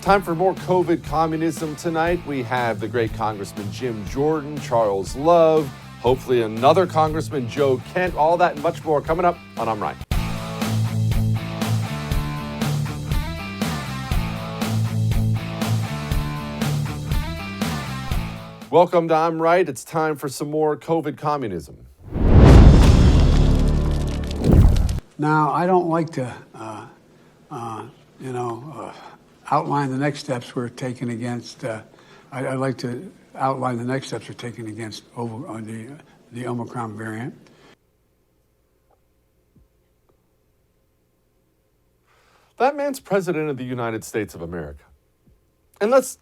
Time for more COVID communism tonight. We have the great Congressman Jim Jordan, Charles Love, hopefully another Congressman Joe Kent, all that and much more coming up on I'm Right. Welcome to I'm Right. It's time for some more COVID communism. Now, I don't like to, outline the next steps we're taking against. I'd like to outline the next steps we're taking against the Omicron variant. That man's president of the United States of America. And let's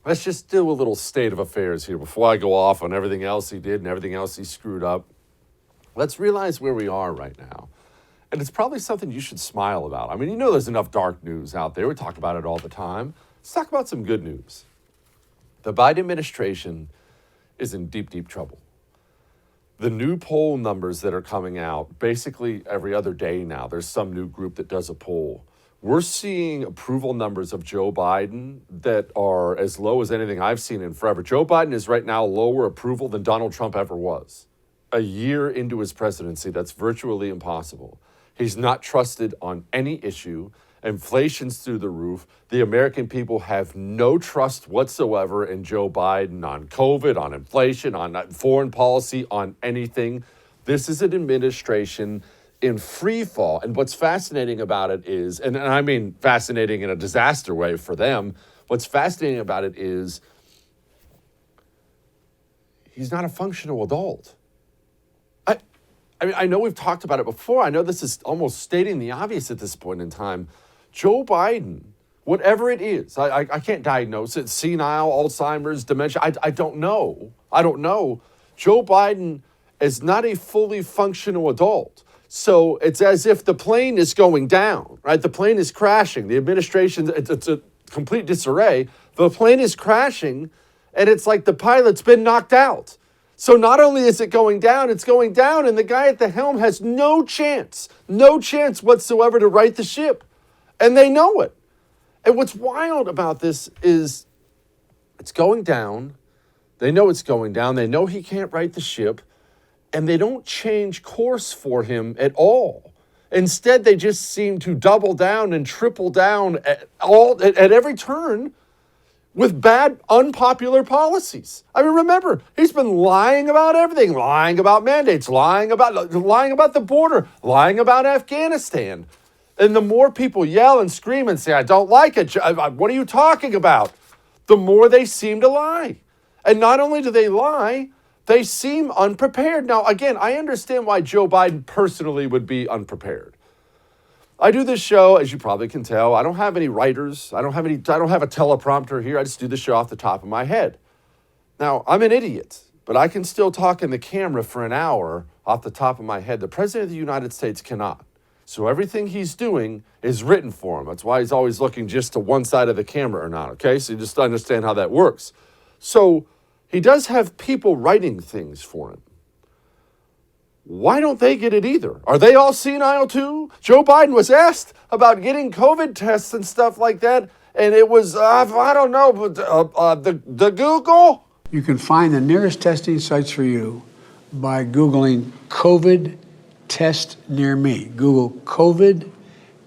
just do a little state of affairs here before I go off on everything else he did and everything else he screwed up. Let's realize where we are right now. And it's probably something you should smile about. I mean, you know there's enough dark news out there. We talk about it all the time. Let's talk about some good news. The Biden administration is in deep, deep trouble. The new poll numbers that are coming out, basically every other day now, there's some new group that does a poll. We're seeing approval numbers of Joe Biden that are as low as anything I've seen in forever. Joe Biden is right now lower approval than Donald Trump ever was. A year into his presidency, that's virtually impossible. He's not trusted on any issue. Inflation's through the roof. The American people have no trust whatsoever in Joe Biden on COVID, on inflation, on foreign policy, on anything. This is an administration in free fall. And what's fascinating about it is, and I mean fascinating in a disaster way for them, what's fascinating about it is he's not a functional adult. I mean, I know we've talked about it before. I know this is almost stating the obvious at this point in time. Joe Biden, whatever it is, I can't diagnose it, senile, Alzheimer's, dementia, I don't know. I don't know. Joe Biden is not a fully functional adult. So it's as if the plane is going down, right? The plane is crashing. The administration, it's a complete disarray. The plane is crashing, and it's like the pilot's been knocked out. So not only is it going down, it's going down, and the guy at the helm has no chance whatsoever to right the ship. And they know it. And what's wild about this is it's going down. They know it's going down. They know he can't right the ship, and they don't change course for him at all. Instead, they just seem to double down and triple down at every turn with bad, unpopular policies. I mean, remember, he's been lying about everything, lying about mandates, lying about the border, lying about Afghanistan. And the more people yell and scream and say, I don't like it, what are you talking about? The more they seem to lie. And not only do they lie, they seem unprepared. Now, again, I understand why Joe Biden personally would be unprepared. I do this show, as you probably can tell. I don't have any writers. I don't have a teleprompter here. I just do the show off the top of my head. Now, I'm an idiot, but I can still talk in the camera for an hour off the top of my head. The President of the United States cannot. So everything he's doing is written for him. That's why he's always looking just to one side of the camera or not, okay? So you just understand how that works. So he does have people writing things for him. Why don't they get it either? Are they all senile too? Joe Biden was asked about getting COVID tests and stuff like that, and it was, I don't know, but the Google? You can find the nearest testing sites for you by Googling COVID test near me. Google COVID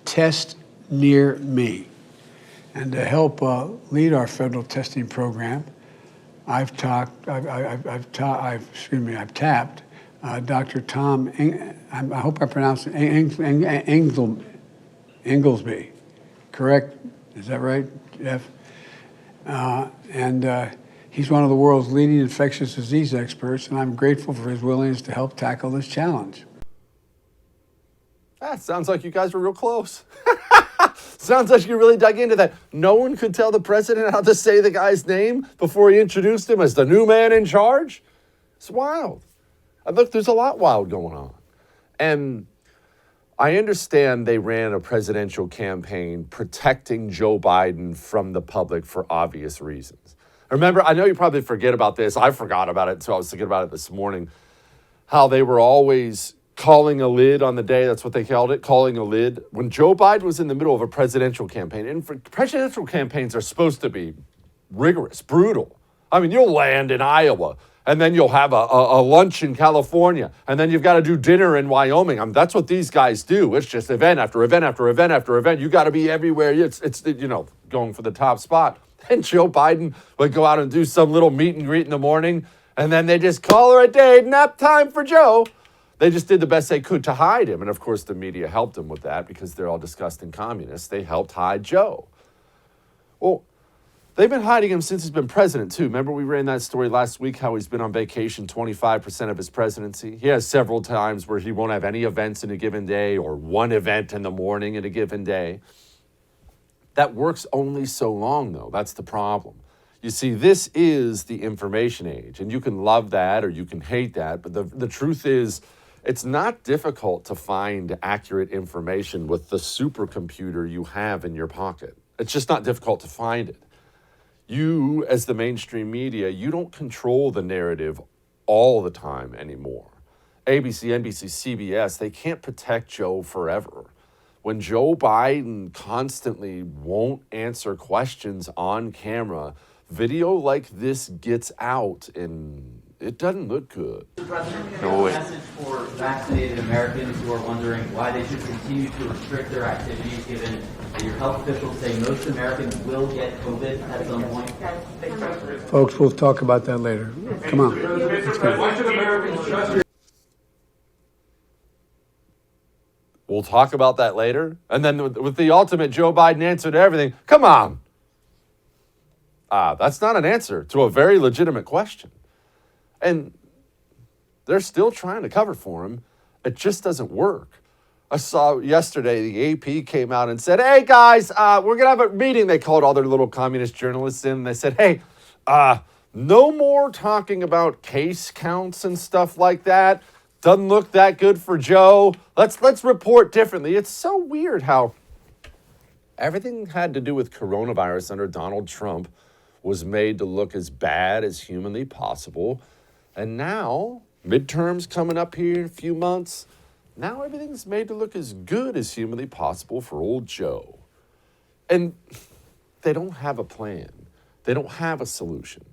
test near me. And to help lead our federal testing program, I've tapped Dr. Tom, I hope I pronounced it, Inglesby, correct? Is that right, Jeff? He's one of the world's leading infectious disease experts, and I'm grateful for his willingness to help tackle this challenge. That sounds like you guys were real close. Sounds like you really dug into that. No one could tell the president how to say the guy's name before he introduced him as the new man in charge. It's wild. Look, there's a lot wild going on. And I understand they ran a presidential campaign protecting Joe Biden from the public for obvious reasons. Remember, I know you probably forget about this. I forgot about it until I was thinking about it this morning. How they were always calling a lid on the day. That's what they called it, calling a lid. When Joe Biden was in the middle of a presidential campaign, and presidential campaigns are supposed to be rigorous, brutal. I mean, you'll land in Iowa, and then you'll have a lunch in California, and then you've got to do dinner in Wyoming. I mean, that's what these guys do. It's just event after event after event after event. You got to be everywhere. It's going for the top spot. And Joe Biden would go out and do some little meet and greet in the morning, and then they just call her a day, nap time for Joe. They just did the best they could to hide him. And of course, the media helped him with that because they're all disgusting communists. They helped hide Joe. Well, they've been hiding him since he's been president, too. Remember we ran that story last week, how he's been on vacation 25% of his presidency? He has several times where he won't have any events in a given day or one event in the morning in a given day. That works only so long, though. That's the problem. You see, this is the information age, and you can love that or you can hate that, but the truth is, it's not difficult to find accurate information with the supercomputer you have in your pocket. It's just not difficult to find it. You, as the mainstream media, you don't control the narrative all the time anymore. ABC, NBC, CBS, they can't protect Joe forever. When Joe Biden constantly won't answer questions on camera, video like this gets out and it doesn't look good. Mr. President, no way. A message for vaccinated Americans who are wondering why they should continue to restrict their activities, given that your health officials say most Americans will get COVID at some point. Folks, we'll talk about that later. Come on. Why should Americans trust your... We'll talk about that later. And then with the ultimate Joe Biden answer to everything, come on. That's not an answer to a very legitimate question. And they're still trying to cover for him. It just doesn't work. I saw yesterday the AP came out and said, hey, guys, we're going to have a meeting. They called all their little communist journalists in. And they said, hey, no more talking about case counts and stuff like that. Doesn't look that good for Joe. Let's report differently. It's so weird how everything had to do with coronavirus under Donald Trump was made to look as bad as humanly possible. And now, midterms coming up here in a few months, now everything's made to look as good as humanly possible for old Joe. And they don't have a plan. They don't have a solution.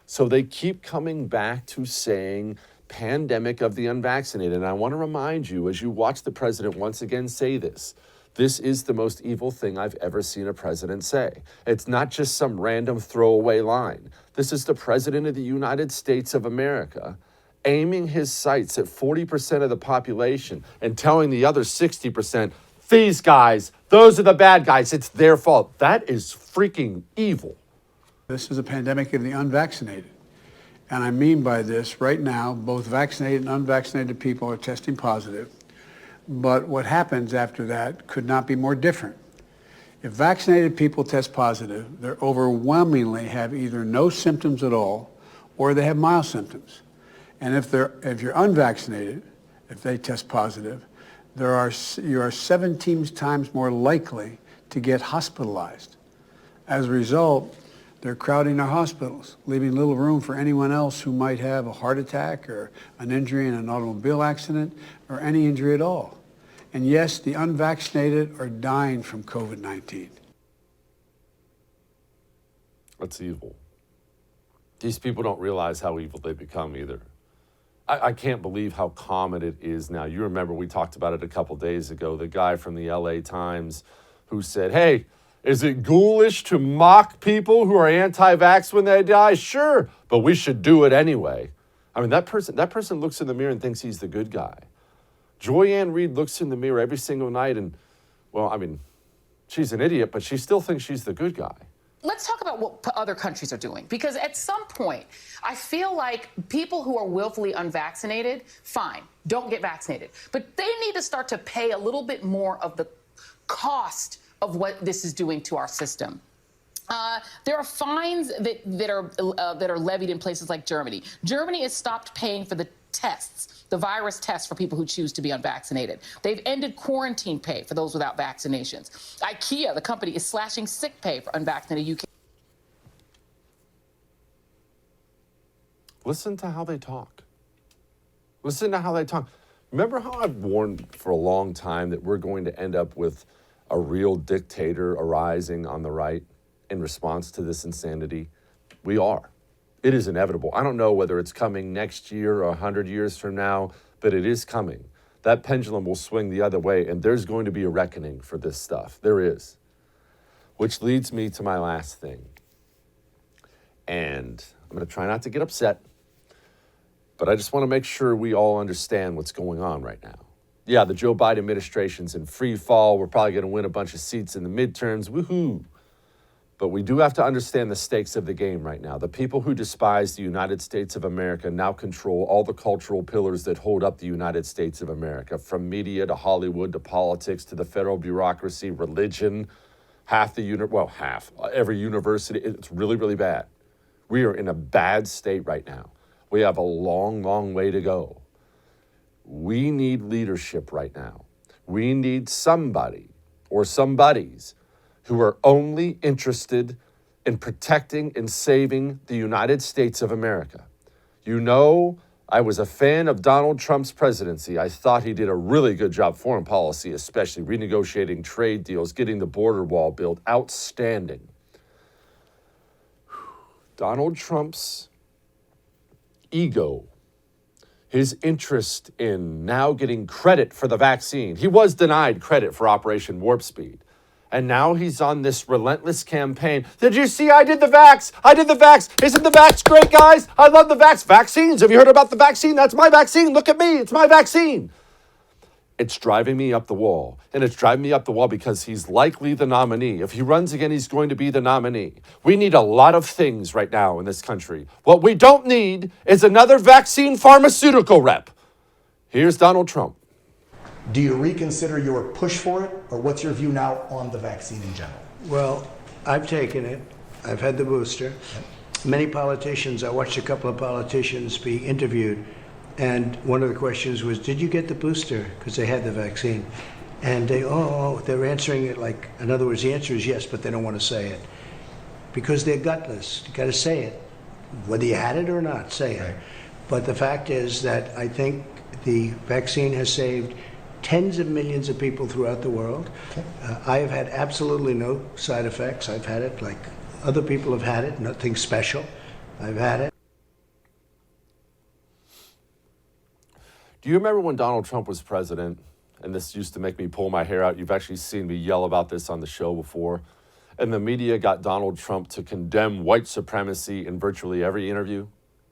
So they keep coming back to saying pandemic of the unvaccinated. And I want to remind you, as you watch the president once again say this is the most evil thing I've ever seen a president say. It's not just some random throwaway line. This is the president of the United States of America aiming his sights at 40% of the population and telling the other 60%, these guys, those are the bad guys. It's their fault. That is freaking evil. This is a pandemic of the unvaccinated. And I mean by this, right now, both vaccinated and unvaccinated people are testing positive. But what happens after that could not be more different. If vaccinated people test positive, they overwhelmingly have either no symptoms at all or they have mild symptoms. And if you're unvaccinated, if they test positive, you are 17 times more likely to get hospitalized. As a result, they're crowding our hospitals, leaving little room for anyone else who might have a heart attack or an injury in an automobile accident or any injury at all. And yes, the unvaccinated are dying from COVID-19. That's evil. These people don't realize how evil they become either. I can't believe how common it is now. You remember we talked about it a couple days ago, the guy from the LA Times who said, hey, is it ghoulish to mock people who are anti-vax when they die? Sure, but we should do it anyway. I mean, that person looks in the mirror and thinks he's the good guy. Joy-Ann Reid looks in the mirror every single night and, well, I mean, she's an idiot, but she still thinks she's the good guy. Let's talk about what other countries are doing, because at some point, I feel like people who are willfully unvaccinated, fine, don't get vaccinated. But they need to start to pay a little bit more of the cost of what this is doing to our system. There are fines that are levied in places like Germany. Germany has stopped paying for the tests, the virus tests for people who choose to be unvaccinated. They've ended quarantine pay for those without vaccinations. IKEA, the company, is slashing sick pay for unvaccinated UK. Listen to how they talk. Listen to how they talk. Remember how I've warned for a long time that we're going to end up with a real dictator arising on the right in response to this insanity? We are. It is inevitable. I don't know whether it's coming next year or 100 years from now, but it is coming. That pendulum will swing the other way, and there's going to be a reckoning for this stuff. There is. Which leads me to my last thing. And I'm going to try not to get upset, but I just want to make sure we all understand what's going on right now. Yeah, the Joe Biden administration's in free fall. We're probably going to win a bunch of seats in the midterms. Woohoo! But we do have to understand the stakes of the game right now. The people who despise the United States of America now control all the cultural pillars that hold up the United States of America, from media to Hollywood to politics to the federal bureaucracy, religion, every university. It's really, really bad. We are in a bad state right now. We have a long, long way to go. We need leadership right now. We need somebody or somebodies who are only interested in protecting and saving the United States of America. You know, I was a fan of Donald Trump's presidency. I thought he did a really good job, foreign policy, especially renegotiating trade deals, getting the border wall built. Outstanding. Donald Trump's ego, his interest in now getting credit for the vaccine. He was denied credit for Operation Warp Speed. And now he's on this relentless campaign. Did you see I did the vax? I did the vax. Isn't the vax great, guys? I love the vax. Vaccines. Have you heard about the vaccine? That's my vaccine. Look at me. It's my vaccine. It's driving me up the wall. And it's driving me up the wall because he's likely the nominee. If he runs again, he's going to be the nominee. We need a lot of things right now in this country. What we don't need is another vaccine pharmaceutical rep. Here's Donald Trump. Do you reconsider your push for it, or what's your view now on the vaccine in general? Well, I've taken it. I've had the booster. Many politicians, I watched a couple of politicians be interviewed, and one of the questions was, did you get the booster? Because they had the vaccine. And they're answering it like, in other words, the answer is yes, but they don't want to say it. Because they're gutless. You got to say it. Whether you had it or not, say it. Right. But the fact is that I think the vaccine has saved tens of millions of people throughout the world. Okay. I have had absolutely no side effects. I've had it like other people have had it, nothing special. I've had it. Do you remember when Donald Trump was president? And this used to make me pull my hair out. You've actually seen me yell about this on the show before. And the media got Donald Trump to condemn white supremacy in virtually every interview.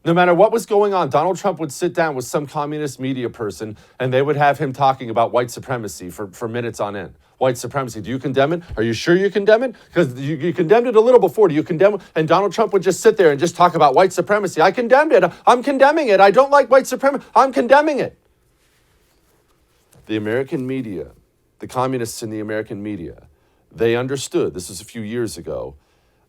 No matter what was going on, Donald Trump would sit down with some communist media person and they would have him talking about white supremacy for minutes on end. White supremacy. Do you condemn it? Are you sure you condemn it? Because you condemned it a little before. Do you condemn it? And Donald Trump would just sit there and just talk about white supremacy. I condemned it. I'm condemning it. I don't like white supremacy. I'm condemning it. The American media, the communists in the American media, they understood, this was a few years ago,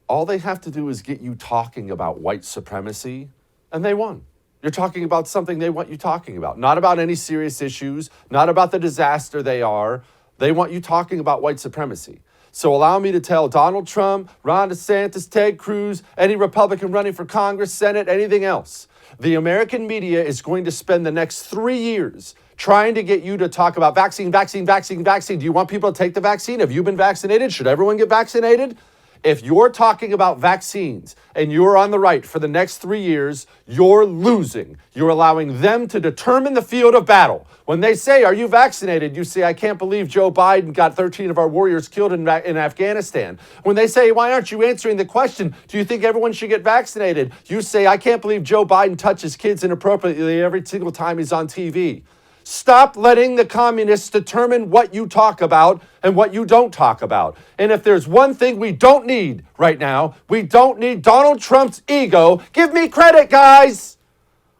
all they have to do is get you talking about white supremacy, and they won. You're talking about something they want you talking about. Not about any serious issues, not about the disaster they are. They want you talking about white supremacy. So allow me to tell Donald Trump, Ron DeSantis, Ted Cruz, any Republican running for Congress, Senate, anything else. The American media is going to spend the next 3 years trying to get you to talk about vaccine, vaccine, vaccine, vaccine. Do you want people to take the vaccine? Have you been vaccinated? Should everyone get vaccinated? If you're talking about vaccines and you're on the right for the next 3 years, you're losing. You're allowing them to determine the field of battle. When they say, are you vaccinated? You say, I can't believe Joe Biden got 13 of our warriors killed in Afghanistan. When they say, why aren't you answering the question? Do you think everyone should get vaccinated? You say, I can't believe Joe Biden touches kids inappropriately every single time he's on TV. Stop letting the communists determine what you talk about and what you don't talk about. And if there's one thing we don't need right now, we don't need Donald Trump's ego. Give me credit, guys.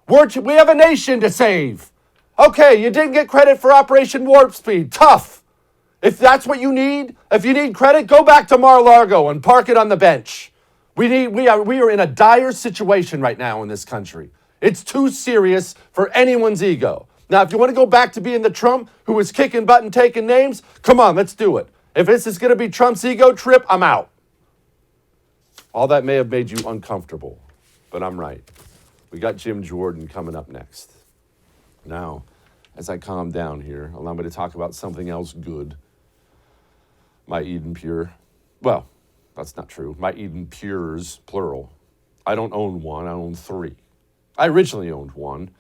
We have a nation to save. Okay, you didn't get credit for Operation Warp Speed. Tough. If that's what you need, if you need credit, go back to Mar-a-Lago and park it on the bench. We are in a dire situation right now in this country. It's too serious for anyone's ego. Now, if you want to go back to being the Trump who was kicking butt and taking names, come on, let's do it. If this is going to be Trump's ego trip, I'm out. All that may have made you uncomfortable, but I'm right. We got Jim Jordan coming up next. Now, as I calm down here, allow me to talk about something else good. My Eden Pure. Well, that's not true. My Eden Pures, plural. I don't own one, I own 3. I originally owned one.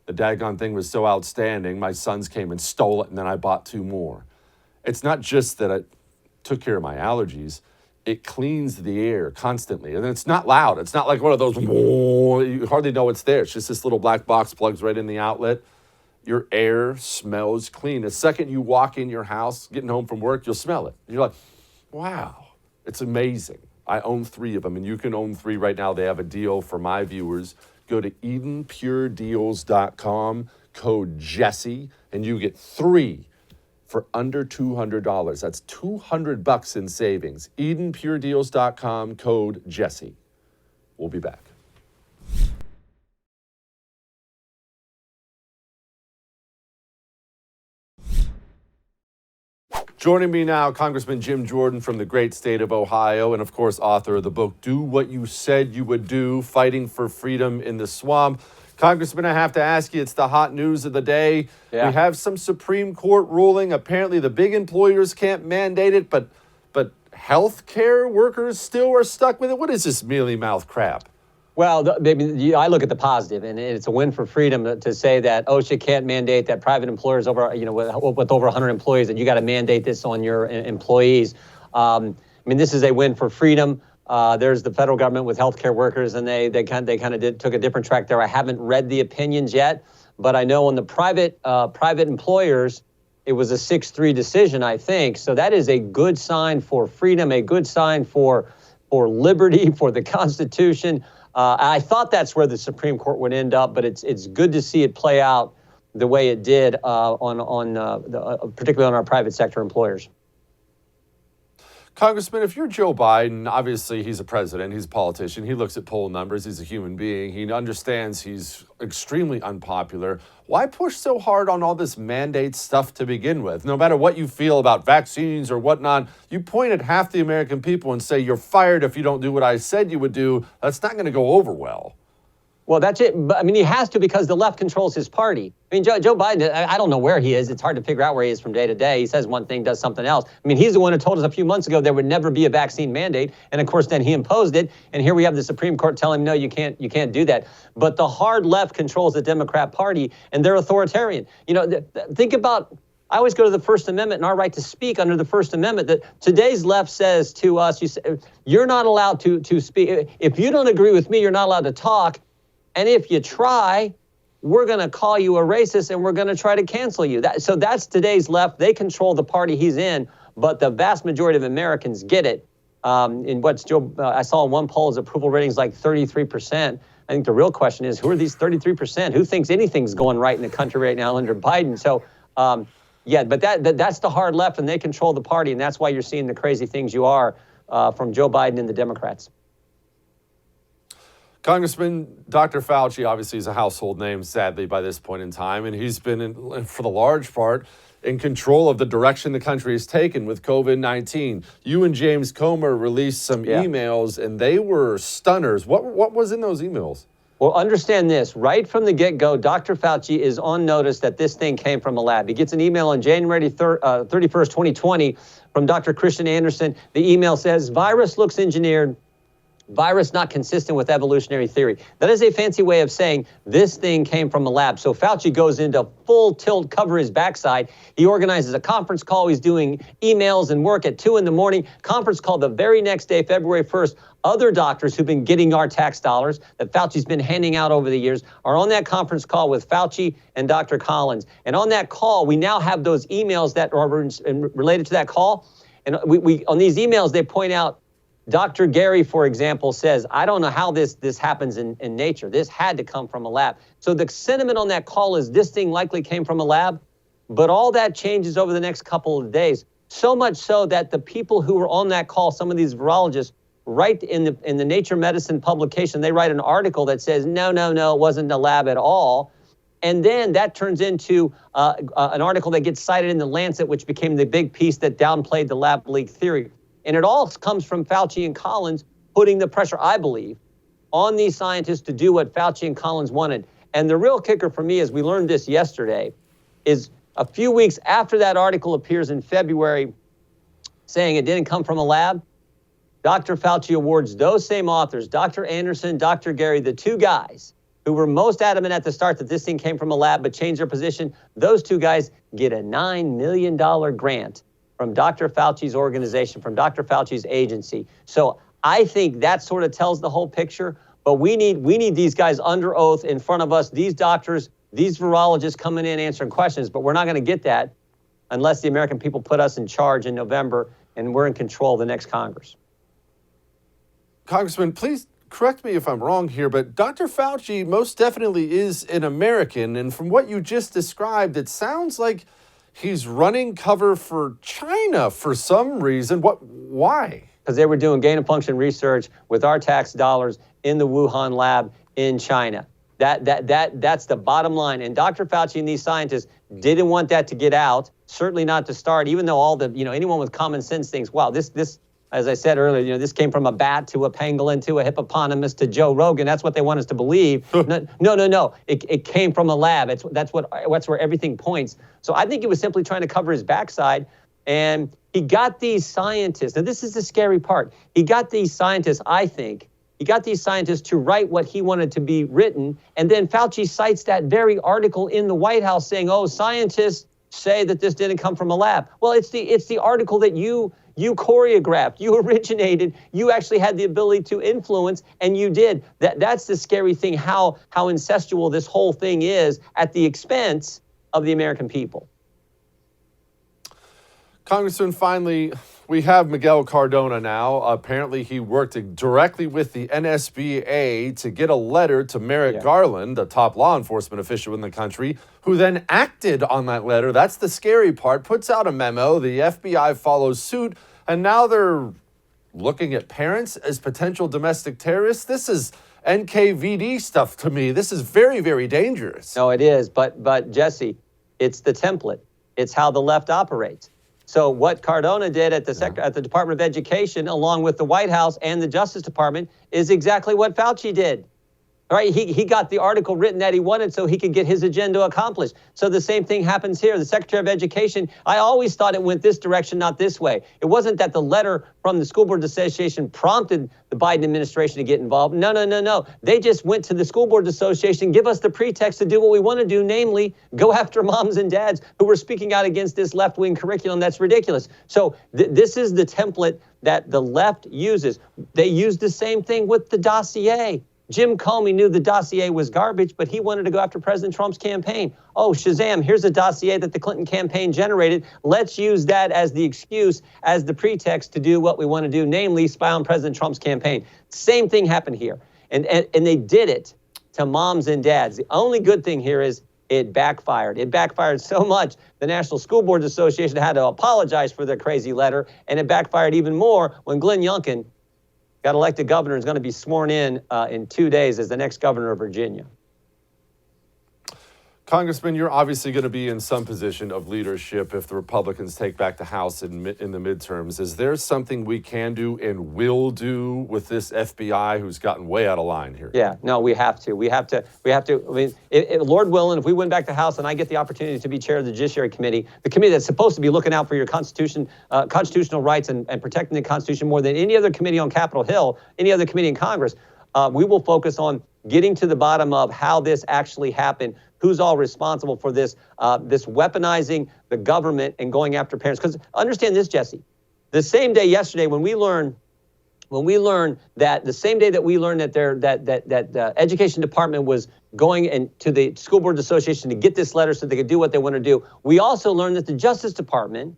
The daggone thing was so outstanding, my sons came and stole it, and then I bought 2 more. It's not just that it took care of my allergies, it cleans the air constantly. And it's not loud. It's not like one of those, you hardly know it's there. It's just this little black box plugs right in the outlet. Your air smells clean. The second you walk in your house, getting home from work, you'll smell it. You're like, wow, it's amazing. I own 3 of them, and you can own 3 right now. They have a deal for my viewers. Go to EdenPureDeals.com, code Jesse, and you get 3 for under $200. That's $200 in savings. EdenPureDeals.com, code Jesse. We'll be back. Joining me now, Congressman Jim Jordan from the great state of Ohio, and of course, author of the book, Do What You Said You Would Do, Fighting for Freedom in the Swamp. Congressman, I have to ask you, it's the hot news of the day. Yeah. We have some Supreme Court ruling. Apparently the big employers can't mandate it, but healthcare workers still are stuck with it. What is this mealy-mouthed crap? Well, I look at the positive, and it's a win for freedom to say that OSHA can't mandate that private employers with over 100 employees, that you got to mandate this on your employees. This is a win for freedom. There's the federal government with healthcare workers, and they kind of took a different track there. I haven't read the opinions yet, but I know on the private employers, it was a 6-3 decision, I think. So that is a good sign for freedom, a good sign for liberty, for the Constitution. I thought that's where the Supreme Court would end up, but it's good to see it play out the way it did particularly on our private sector employers. Congressman, if you're Joe Biden, obviously he's a president, he's a politician, he looks at poll numbers, he's a human being, he understands he's extremely unpopular. Why push so hard on all this mandate stuff to begin with? No matter what you feel about vaccines or whatnot, you point at half the American people and say, you're fired if you don't do what I said you would do. That's not going to go over well. Well, that's it. But he has to, because the left controls his party. Joe Biden, I don't know where he is. It's hard to figure out where he is from day to day. He says one thing, does something else. He's the one who told us a few months ago there would never be a vaccine mandate. And of course, then he imposed it. And here we have the Supreme Court telling him, no, you can't do that. But the hard left controls the Democrat Party, and they're authoritarian. Think about, I always go to the First Amendment and our right to speak under the First Amendment. That today's left says to us, you're not allowed to speak. If you don't agree with me, you're not allowed to talk. And if you try, we're going to call you a racist and we're going to try to cancel you. So that's today's left. They control the party he's in, but the vast majority of Americans get it. I saw in one poll his approval rating's like 33%. I think the real question is, who are these 33%? Who thinks anything's going right in the country right now under Biden? So, but that's the hard left, and they control the party, and that's why you're seeing the crazy things you are from Joe Biden and the Democrats. Congressman, Dr. Fauci obviously is a household name, sadly, by this point in time, and he's been, for the large part, in control of the direction the country has taken with COVID-19. You and James Comer released some emails, and they were stunners. What was in those emails? Well, understand this. Right from the get-go, Dr. Fauci is on notice that this thing came from a lab. He gets an email on January 31st, 2020 from Dr. Christian Anderson. The email says, virus looks engineered. Virus not consistent with evolutionary theory. That is a fancy way of saying this thing came from a lab. So Fauci goes into full tilt, cover his backside. He organizes a conference call. He's doing emails and work at 2 a.m. Conference call the very next day, February 1st. Other doctors who've been getting our tax dollars that Fauci's been handing out over the years are on that conference call with Fauci and Dr. Collins. And on that call, we now have those emails that are related to that call. And we on these emails, they point out, Dr. Gary, for example, says, I don't know how this happens in nature. This had to come from a lab. So the sentiment on that call is this thing likely came from a lab, but all that changes over the next couple of days. So much so that the people who were on that call, some of these virologists, write in the Nature Medicine publication, they write an article that says, no, it wasn't a lab at all. And then that turns into an article that gets cited in the Lancet, which became the big piece that downplayed the lab leak theory. And it all comes from Fauci and Collins putting the pressure, I believe, on these scientists to do what Fauci and Collins wanted. And the real kicker for me is we learned this yesterday. is a few weeks after that article appears in February saying it didn't come from a lab, Dr. Fauci awards those same authors, Dr. Anderson, Dr. Gary, the two guys who were most adamant at the start that this thing came from a lab but changed their position. Those two guys get a $9 million grant from Dr. Fauci's organization, from Dr. Fauci's agency. So I think that sort of tells the whole picture. But we need these guys under oath in front of us, these doctors, these virologists coming in answering questions. But we're not going to get that unless the American people put us in charge in November and we're in control of the next Congress. Congressman, please correct me if I'm wrong here, but Dr. Fauci most definitely is an American. And from what you just described, it sounds like he's running cover for China for some reason. Why? Because they were doing gain-of-function research with our tax dollars in the Wuhan lab in China. That's the bottom line. And Dr. Fauci and these scientists didn't want that to get out, certainly not to start, even though all the, anyone with common sense thinks, wow, this, as I said earlier, this came from a bat to a pangolin to a hippopotamus to Joe Rogan. That's what they want us to believe. No. It came from a lab. That's where everything points. So I think he was simply trying to cover his backside. And he got these scientists. Now, this is the scary part. He got these scientists, to write what he wanted to be written. And then Fauci cites that very article in the White House saying, oh, scientists say that this didn't come from a lab. Well, it's the article that you choreographed, you originated, you actually had the ability to influence, and you did. That's the scary thing, how incestual this whole thing is at the expense of the American people. Congressman, finally, we have Miguel Cardona now. Apparently, he worked directly with the NSBA to get a letter to Merrick Garland, a top law enforcement official in the country, who then acted on that letter. That's the scary part. Puts out a memo. The FBI follows suit, and now they're looking at parents as potential domestic terrorists. This is NKVD stuff to me. This is very, very dangerous. No, it is. But Jesse, it's the template. It's how the left operates. So what Cardona did at the Department of Education, along with the White House and the Justice Department, is exactly what Fauci did. All right, he got the article written that he wanted so he could get his agenda accomplished. So the same thing happens here. The Secretary of Education, I always thought it went this direction, not this way. It wasn't that the letter from the School Board Association prompted the Biden administration to get involved. No. They just went to the School Board Association, give us the pretext to do what we want to do, namely go after moms and dads who were speaking out against this left-wing curriculum that's ridiculous. So this is the template that the left uses. They used the same thing with the dossier. Jim Comey knew the dossier was garbage, but he wanted to go after President Trump's campaign. Oh, Shazam, here's a dossier that the Clinton campaign generated. Let's use that as the excuse, as the pretext to do what we want to do, namely spy on President Trump's campaign. Same thing happened here. And they did it to moms and dads. The only good thing here is it backfired. It backfired so much, the National School Boards Association had to apologize for their crazy letter, and it backfired even more when Glenn Youngkin got elected governor and is going to be sworn in 2 days as the next governor of Virginia. Congressman, you're obviously going to be in some position of leadership if the Republicans take back the House in the midterms. Is there something we can do and will do with this FBI who's gotten way out of line here? Yeah, no, we have to. We have to. I mean, Lord willing, if we win back the House and I get the opportunity to be chair of the Judiciary Committee, the committee that's supposed to be looking out for your constitutional rights and protecting the Constitution more than any other committee on Capitol Hill, any other committee in Congress, we will focus on getting to the bottom of how this actually happened, who's all responsible for this, this weaponizing the government and going after parents. Because understand this, Jesse, the same day yesterday when we learned that the same day that we learned that the Education Department was going to the School Board Association to get this letter so they could do what they want to do, we also learned that the Justice Department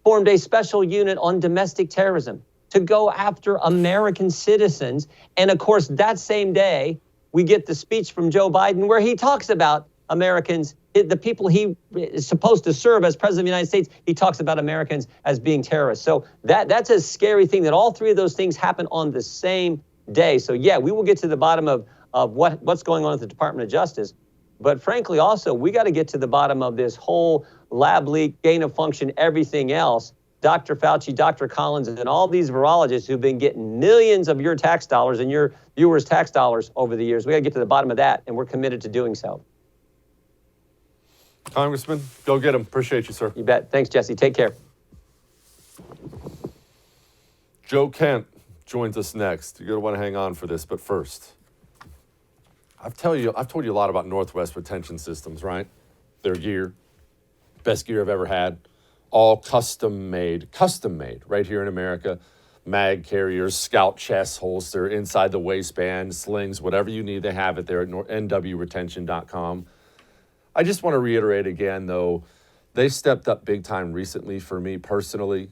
formed a special unit on domestic terrorism to go after American citizens. And of course, that same day, we get the speech from Joe Biden where he talks about Americans, the people he is supposed to serve as president of the United States. He talks about Americans as being terrorists. So that's a scary thing that all three of those things happen on the same day. So yeah, we will get to the bottom of what's going on at the Department of Justice. But frankly, also, we got to get to the bottom of this whole lab leak, gain of function, everything else. Dr. Fauci, Dr. Collins, and all these virologists who've been getting millions of your tax dollars and your viewers' tax dollars over the years. We got to get to the bottom of that, and we're committed to doing so. Congressman, go get him. Appreciate you, sir. You bet. Thanks, Jesse. Take care. Joe Kent joins us next. You're going to want to hang on for this, but first, I've told you a lot about Northwest Retention Systems, right? Their gear, best gear I've ever had, all custom made right here in America. Mag carriers, scout chest holster, inside the waistband, slings, whatever you need, they have it there at nwretention.com. I just want to reiterate again, though, they stepped up big time recently for me personally.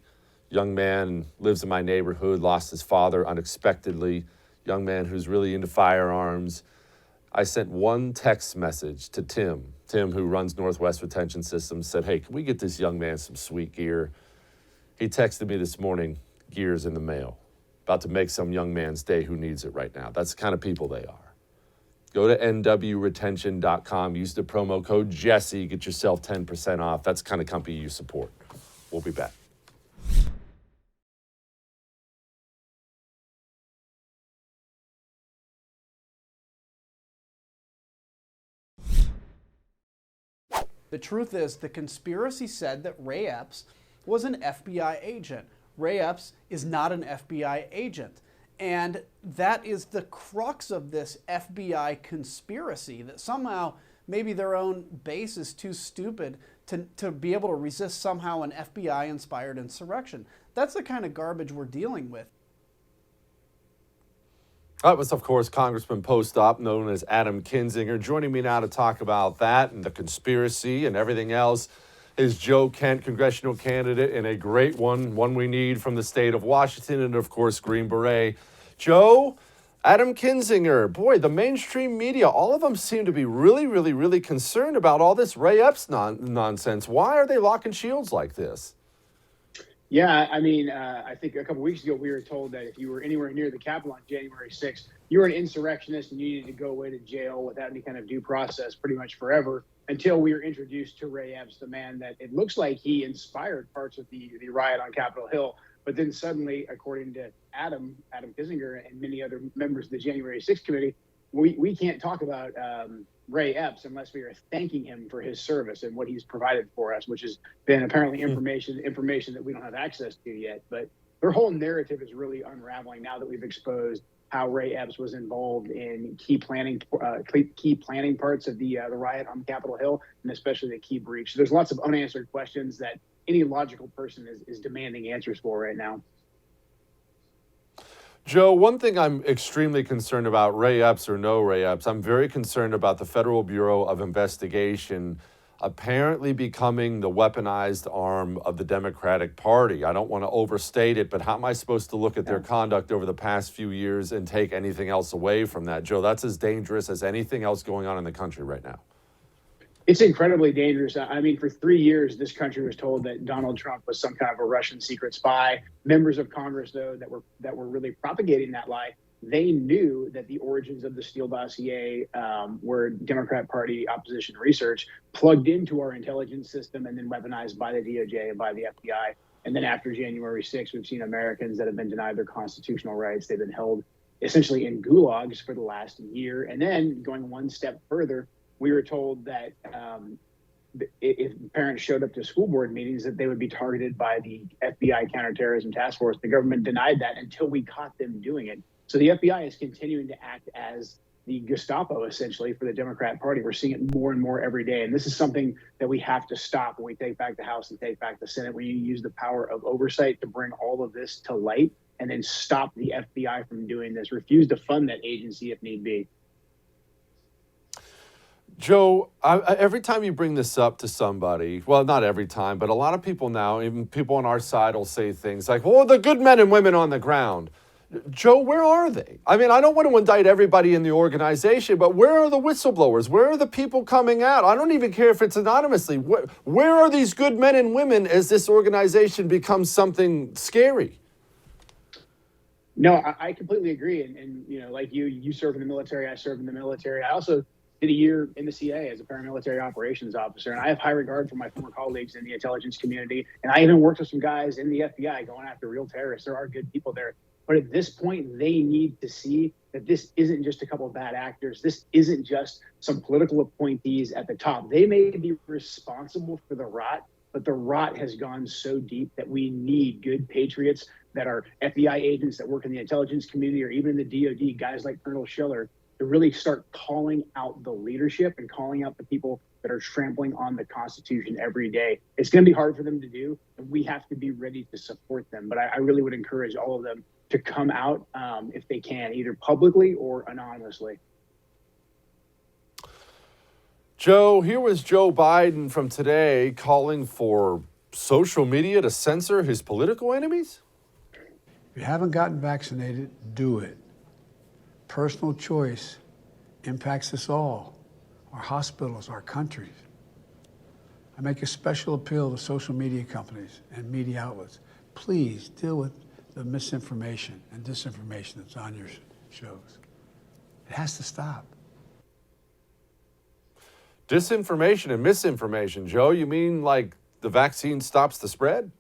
Young man lives in my neighborhood, lost his father unexpectedly. Young man who's really into firearms. I sent one text message to Tim, who runs Northwest Retention Systems, said, hey, can we get this young man some sweet gear? He texted me this morning, gear's in the mail. About to make some young man's day who needs it right now. That's the kind of people they are. Go to nwretention.com, use the promo code Jesse, get yourself 10% off. That's the kind of company you support. We'll be back. The truth is, the conspiracy said that Ray Epps was an FBI agent. Ray Epps is not an FBI agent. And that is the crux of this FBI conspiracy, that somehow maybe their own base is too stupid to be able to resist somehow an FBI-inspired insurrection. That's the kind of garbage we're dealing with. That was, of course, Congressman post-op known as Adam Kinzinger. Joining me now to talk about that and the conspiracy and everything else is Joe Kent, congressional candidate, and a great one we need from the state of Washington, and, of course, Green Beret. Joe, Adam Kinzinger, boy, the mainstream media, all of them seem to be really, really, really concerned about all this Ray Epps nonsense. Why are they locking shields like this? Yeah, I mean, I think a couple weeks ago we were told that if you were anywhere near the Capitol on January 6th, you were an insurrectionist and you needed to go away to jail without any kind of due process pretty much forever, until we were introduced to Ray Epps, the man that it looks like he inspired parts of the riot on Capitol Hill. But then suddenly, according to Adam Kinzinger and many other members of the January 6th committee, we can't talk about Ray Epps unless we are thanking him for his service and what he's provided for us, which has been apparently information that we don't have access to yet. But their whole narrative is really unraveling now that we've exposed how Ray Epps was involved in key planning parts of the riot on Capitol Hill, and especially the key breach. So there's lots of unanswered questions that any logical person is demanding answers for right now. Joe, one thing I'm extremely concerned about, Ray Epps or no Ray Epps, I'm very concerned about the Federal Bureau of Investigation apparently becoming the weaponized arm of the Democratic Party. I don't want to overstate it, but how am I supposed to look at their conduct over the past few years and take anything else away from that? Joe, that's as dangerous as anything else going on in the country right now. It's incredibly dangerous. I mean, for 3 years, this country was told that Donald Trump was some kind of a Russian secret spy. Members of Congress, though, that were really propagating that lie, they knew that the origins of the Steele dossier were Democrat Party opposition research plugged into our intelligence system and then weaponized by the DOJ and by the FBI. And then after January 6th, we've seen Americans that have been denied their constitutional rights. They've been held essentially in gulags for the last year. And then going one step further, we were told that if parents showed up to school board meetings, that they would be targeted by the FBI counterterrorism task force. The government denied that until we caught them doing it. So the FBI is continuing to act as the Gestapo, essentially, for the Democrat Party. We're seeing it more and more every day. And this is something that we have to stop when we take back the House and take back the Senate. We use the power of oversight to bring all of this to light and then stop the FBI from doing this. Refuse to fund that agency if need be. Joe, every time you bring this up to somebody, well, not every time, but a lot of people now, even people on our side, will say things like, well, the good men and women on the ground. Joe, where are they? I mean, I don't want to indict everybody in the organization, but where are the whistleblowers? Where are the people coming out? I don't even care if it's anonymously. Where are these good men and women as this organization becomes something scary? No, I completely agree. And you know, like you serve in the military, I serve in the military. I also did a year in the CIA as a paramilitary operations officer, and I have high regard for my former colleagues in the intelligence community. And I even worked with some guys in the FBI going after real terrorists. There are good people there. But at this point, they need to see that this isn't just a couple of bad actors. This isn't just some political appointees at the top. They may be responsible for the rot, but the rot has gone so deep that we need good patriots that are FBI agents that work in the intelligence community or even in the DOD, guys like Colonel Schiller, to really start calling out the leadership and calling out the people that are trampling on the Constitution every day. It's going to be hard for them to do, and we have to be ready to support them. But I really would encourage all of them to come out if they can, either publicly or anonymously. Joe, here was Joe Biden from today calling for social media to censor his political enemies. If you haven't gotten vaccinated, do it. Personal choice impacts us all, our hospitals, our countries. I make a special appeal to social media companies and media outlets. Please deal with the misinformation and disinformation that's on your shows. It has to stop. Disinformation and misinformation, Joe, you mean like the vaccine stops the spread?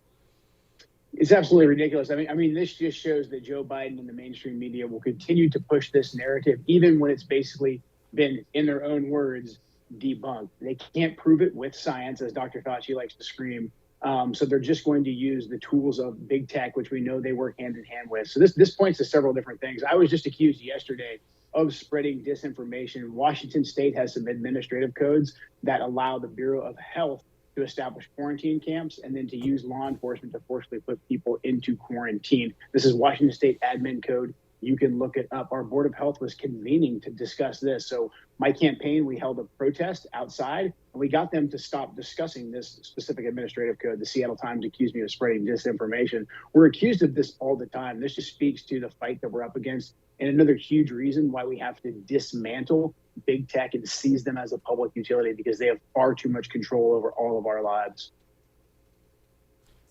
It's absolutely ridiculous. I mean, this just shows that Joe Biden and the mainstream media will continue to push this narrative, even when it's basically been, in their own words, debunked. They can't prove it with science, as Dr. Fauci likes to scream. So they're just going to use the tools of big tech, which we know they work hand in hand with. So this points to several different things. I was just accused yesterday of spreading disinformation. Washington State has some administrative codes that allow the Bureau of Health to establish quarantine camps and then to use law enforcement to forcibly put people into quarantine. This is Washington State Admin Code. You can look it up. Our Board of Health was convening to discuss this. So my campaign, we held a protest outside, and we got them to stop discussing this specific administrative code. The Seattle Times accused me of spreading disinformation. We're accused of this all the time. This just speaks to the fight that we're up against, and another huge reason why we have to dismantle big tech and seize them as a public utility, because they have far too much control over all of our lives.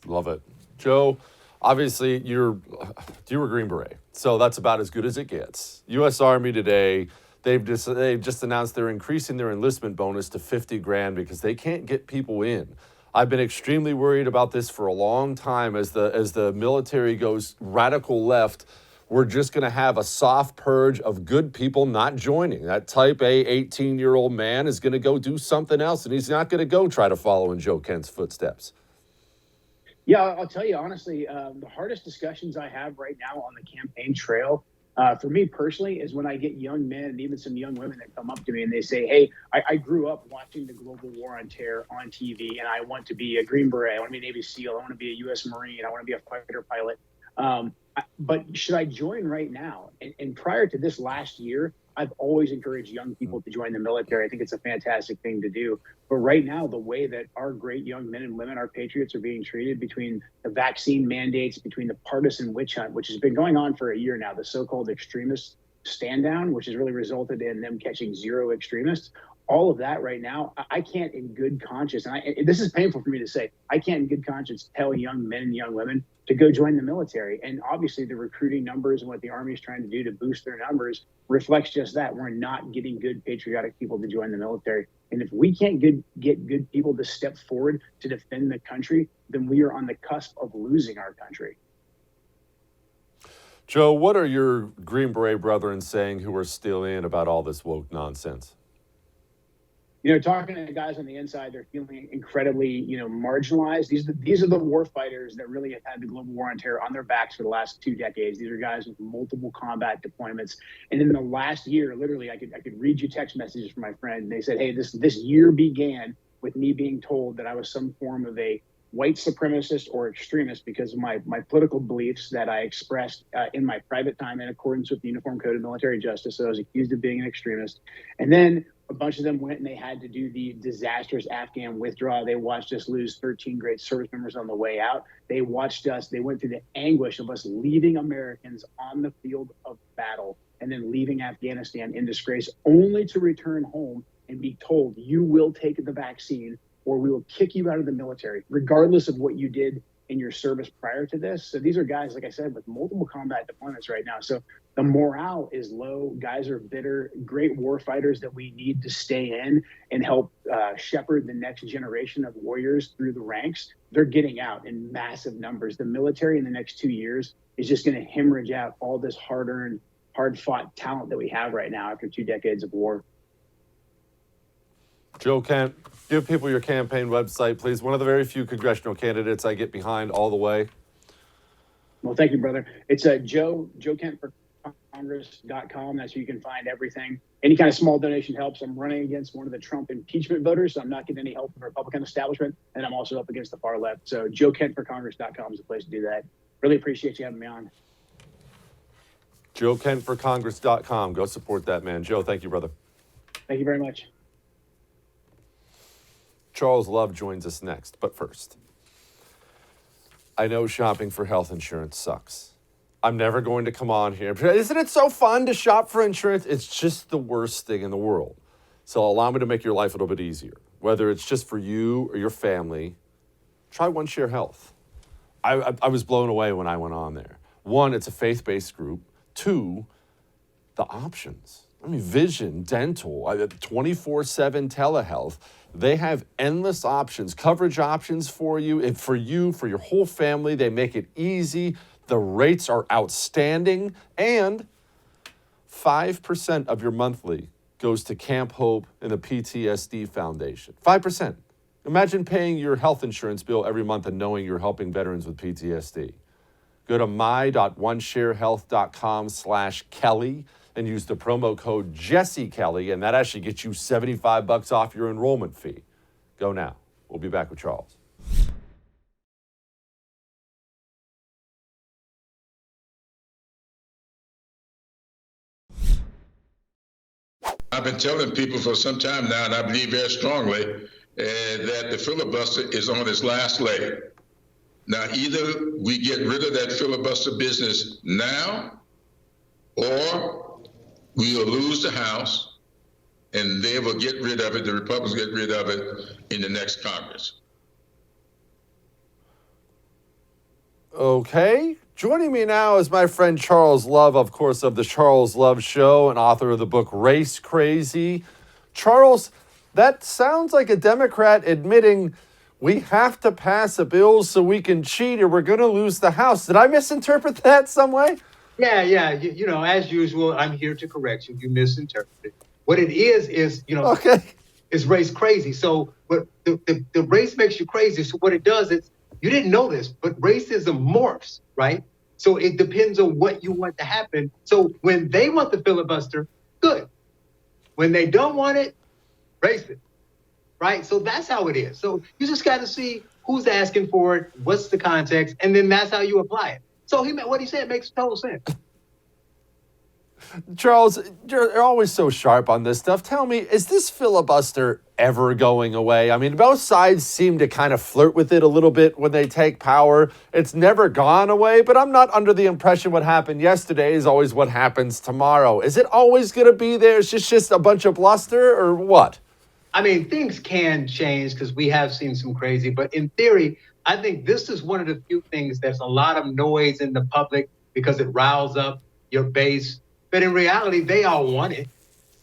Love it. Joe, obviously you were a Green Beret, so that's about as good as it gets. U.S. Army today, they've just announced they're increasing their enlistment bonus to $50,000 because they can't get people in. I've been extremely worried about this for a long time. As the military goes radical left, we're just going to have a soft purge of good people not joining. That type A 18-year-old man is going to go do something else, and he's not going to go try to follow in Joe Kent's footsteps. Yeah, I'll tell you honestly, the hardest discussions I have right now on the campaign trail, for me personally, is when I get young men and even some young women that come up to me and they say, hey, I grew up watching the global war on terror on TV, and I want to be a Green Beret, I want to be a Navy SEAL, I want to be a U.S. Marine, I want to be a fighter pilot. But should I join right now? And prior to this last year, I've always encouraged young people to join the military. I think it's a fantastic thing to do. But right now, the way that our great young men and women, our patriots, are being treated, between the vaccine mandates, between the partisan witch hunt, which has been going on for a year now, the so-called extremist stand down, which has really resulted in them catching zero extremists, all of that right now, I can't in good conscience, and this is painful for me to say, I can't in good conscience tell young men and young women to go join the military. And obviously the recruiting numbers and what the Army is trying to do to boost their numbers reflects just that. We're not getting good patriotic people to join the military. And if we can't get good people to step forward to defend the country, then we are on the cusp of losing our country. Joe, what are your Green Beret brethren saying who are still in about all this woke nonsense? You know, talking to the guys on the inside, they're feeling incredibly, marginalized. These are the war fighters that really have had the global war on terror on their backs for the last 2 decades. These are guys with multiple combat deployments. And in the last year, literally, I could read you text messages from my friend. They said, hey, this year began with me being told that I was some form of a white supremacist or extremist because of my political beliefs that I expressed in my private time in accordance with the Uniform Code of Military Justice. So I was accused of being an extremist. And then a bunch of them went and they had to do the disastrous Afghan withdrawal. They watched us lose 13 great service members on the way out. They watched us. They went through the anguish of us leaving Americans on the field of battle and then leaving Afghanistan in disgrace, only to return home and be told, you will take the vaccine or we will kick you out of the military, regardless of what you did in your service prior to this. So these are guys, like I said, with multiple combat deployments right now. So the morale is low. Guys are bitter, great war fighters that we need to stay in and help shepherd the next generation of warriors through the ranks. They're getting out in massive numbers. The military in the next 2 years is just going to hemorrhage out all this hard-earned hard-fought talent that we have right now after 2 decades of war. Joe Kent, give people your campaign website, please. One of the very few congressional candidates I get behind all the way. Well, thank you, brother. It's joekentforcongress.com. That's where you can find everything. Any kind of small donation helps. I'm running against one of the Trump impeachment voters, so I'm not getting any help from the Republican establishment, and I'm also up against the far left. So joekentforcongress.com is the place to do that. Really appreciate you having me on. joekentforcongress.com. Go support that man. Joe, thank you, brother. Thank you very much. Charles Love joins us next, but first, I know shopping for health insurance sucks. I'm never going to come on here. Isn't it so fun to shop for insurance? It's just the worst thing in the world. So allow me to make your life a little bit easier. Whether it's just for you or your family, try OneShare Health. I was blown away when I went on there. 1, it's a faith-based group. 2, the options. I mean, vision, dental, 24/7 telehealth. They have endless options, coverage options for you, and for your whole family. They make it easy. The rates are outstanding. And 5% of your monthly goes to Camp Hope and the PTSD Foundation. 5%. Imagine paying your health insurance bill every month and knowing you're helping veterans with PTSD. Go to my.onesharehealth.com/Kelly and use the promo code Jesse Kelly, and that actually gets you $75 off your enrollment fee. Go now. We'll be back with Charles. I've been telling people for some time now, and I believe very strongly, that the filibuster is on its last leg. Now, either we get rid of that filibuster business now, or we will lose the House, and they will get rid of it, the Republicans get rid of it in the next Congress. Okay. Joining me now is my friend Charles Love, of course, of The Charles Love Show and author of the book Race Crazy. Charles, that sounds like a Democrat admitting we have to pass a bill so we can cheat or we're going to lose the House. Did I misinterpret that some way? Yeah. You know, as usual, I'm here to correct you. You misinterpreted. What it is, okay, is race crazy. So what the race makes you crazy. So what it does is, you didn't know this, but racism morphs, right? So it depends on what you want to happen. So when they want the filibuster, good. When they don't want it, racist, right? So that's how it is. So you just got to see who's asking for it, what's the context, and then that's how you apply it. So what he said makes total sense. Charles, you're always so sharp on this stuff. Tell me, is this filibuster ever going away? I mean, both sides seem to kind of flirt with it a little bit when they take power. It's never gone away, but I'm not under the impression what happened yesterday is always what happens tomorrow. Is it always going to be there? It's just a bunch of bluster or what? I mean, things can change because we have seen some crazy, but in theory, I think this is one of the few things that's a lot of noise in the public because it riles up your base. But in reality, they all want it,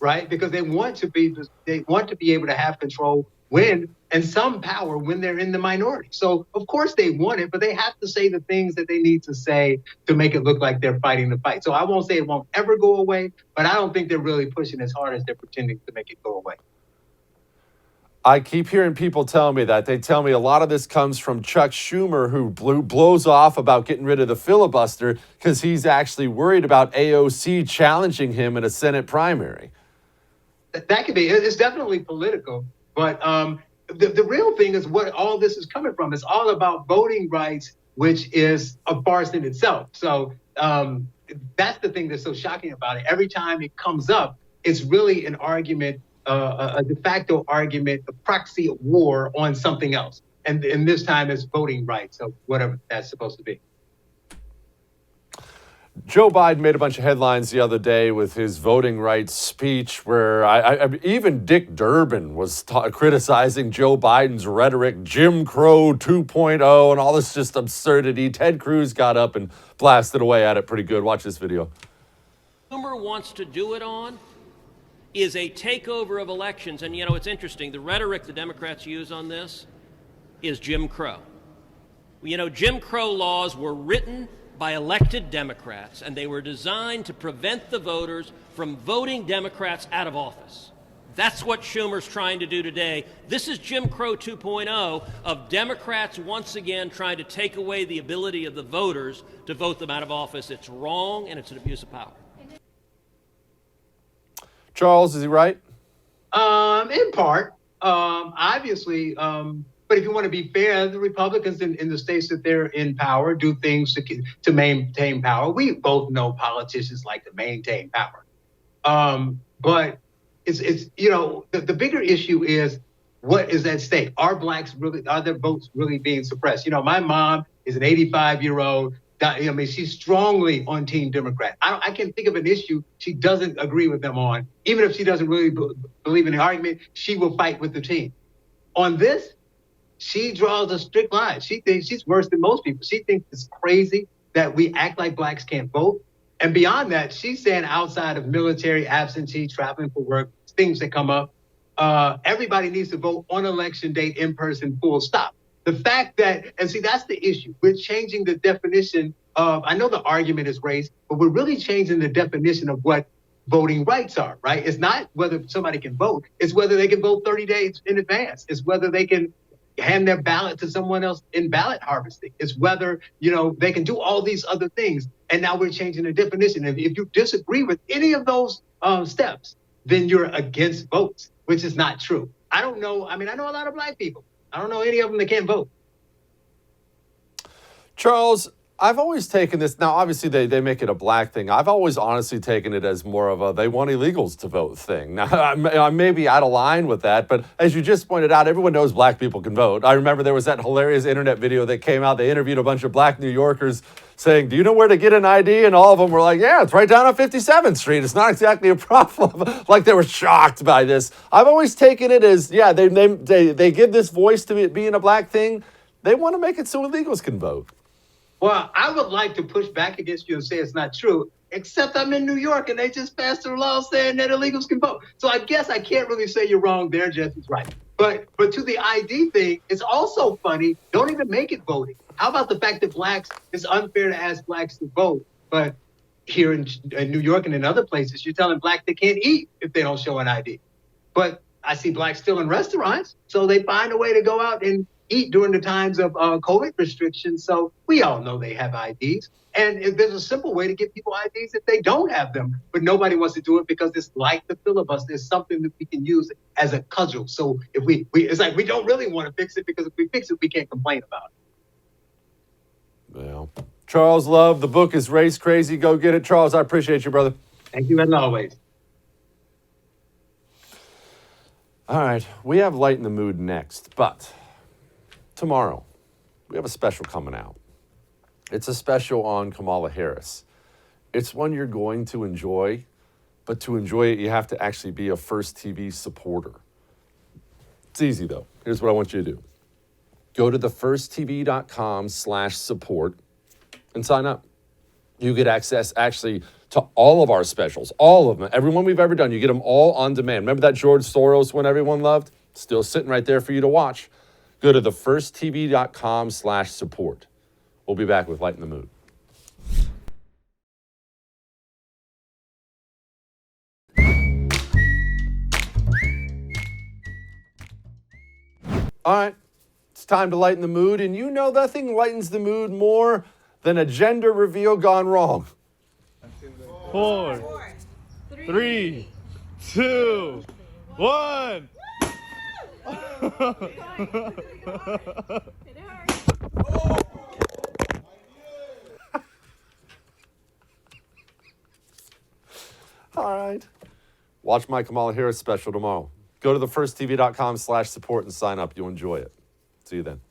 right? Because they want to be able to have control and some power when they're in the minority. So of course they want it, but they have to say the things that they need to say to make it look like they're fighting the fight. So I won't say it won't ever go away, but I don't think they're really pushing as hard as they're pretending to make it go away. I keep hearing people tell me that. They tell me a lot of this comes from Chuck Schumer, who blows off about getting rid of the filibuster because he's actually worried about AOC challenging him in a Senate primary. That could be. It's definitely political. But the real thing is what all this is coming from. It's all about voting rights, which is a farce in itself. So that's the thing that's so shocking about it. Every time it comes up, it's really an argument, a de facto argument, a proxy war on something else. And this time it's voting rights, so whatever that's supposed to be. Joe Biden made a bunch of headlines the other day with his voting rights speech where even Dick Durbin was criticizing Joe Biden's rhetoric, Jim Crow 2.0, and all this just absurdity. Ted Cruz got up and blasted away at it pretty good. Watch this video. Schumer wants to do it on is a takeover of elections. And, you know, it's interesting. The rhetoric the Democrats use on this is Jim Crow. You know, Jim Crow laws were written by elected Democrats, and they were designed to prevent the voters from voting Democrats out of office. That's what Schumer's trying to do today. This is Jim Crow 2.0 of Democrats once again trying to take away the ability of the voters to vote them out of office. It's wrong, and it's an abuse of power. Charles, is he right? In part, obviously. But if you want to be fair, the Republicans in the states that they're in power do things to maintain power. We both know politicians like to maintain power. But it's the bigger issue is what is at stake? Are their votes really being suppressed? My mom is an 85-year-old. She's strongly on Team Democrat. I can't think of an issue she doesn't agree with them on. Even if she doesn't really believe in the argument, she will fight with the team. On this, she draws a strict line. She thinks she's worse than most people. She thinks it's crazy that we act like blacks can't vote. And beyond that, she's saying outside of military, absentee, traveling for work, things that come up, everybody needs to vote on election day in person, full stop. The fact that, and see, that's the issue. We're changing the definition of, I know the argument is race, but we're really changing the definition of what voting rights are, right? It's not whether somebody can vote. It's whether they can vote 30 days in advance. It's whether they can hand their ballot to someone else in ballot harvesting. It's whether, they can do all these other things. And now we're changing the definition. If you disagree with any of those steps, then you're against votes, which is not true. I don't know. I know a lot of black people. I don't know any of them that can't vote. Charles, I've always taken this, now obviously they make it a black thing. I've always honestly taken it as more of a they want illegals to vote thing. Now, I may be out of line with that, but as you just pointed out, everyone knows black people can vote. I remember there was that hilarious internet video that came out. They interviewed a bunch of black New Yorkers saying, do you know where to get an ID? And all of them were like, yeah, it's right down on 57th Street. It's not exactly a problem. Like they were shocked by this. I've always taken it as, yeah, they give this voice to it being a black thing. They want to make it so illegals can vote. Well, I would like to push back against you and say it's not true, except I'm in New York and they just passed a law saying that illegals can vote. So I guess I can't really say you're wrong there, Jesse's right. But to the ID thing, it's also funny. Don't even make it voting. How about the fact that it's unfair to ask blacks to vote, but here in New York and in other places, you're telling blacks they can't eat if they don't show an ID. But I see blacks still in restaurants, so they find a way to go out and eat during the times of COVID restrictions. So we all know they have IDs. And if there's a simple way to get people IDs if they don't have them, but nobody wants to do it because it's like the filibuster. It's something that we can use as a cudgel. So if it's like we don't really want to fix it because if we fix it, we can't complain about it. Well, Charles Love, the book is Race Crazy. Go get it. Charles, I appreciate you, brother. Thank you as always. All right, we have Light in the Mood next, but tomorrow we have a special coming out. It's a special on Kamala Harris. It's one you're going to enjoy, but to enjoy it, you have to actually be a First TV supporter. It's easy, though. Here's what I want you to do. Go to thefirsttv.com/support and sign up. You get access actually to all of our specials, all of them, everyone we've ever done. You get them all on demand. Remember that George Soros one everyone loved? Still sitting right there for you to watch. Go to thefirsttv.com/support. We'll be back with Light in the Mood. All right, it's time to lighten the mood, and you know nothing lightens the mood more than a gender reveal gone wrong. 4, 3, 2, 1. All right. Watch my Kamala Harris special tomorrow. Go to thefirsttv.com/support and sign up. You'll enjoy it. See you then.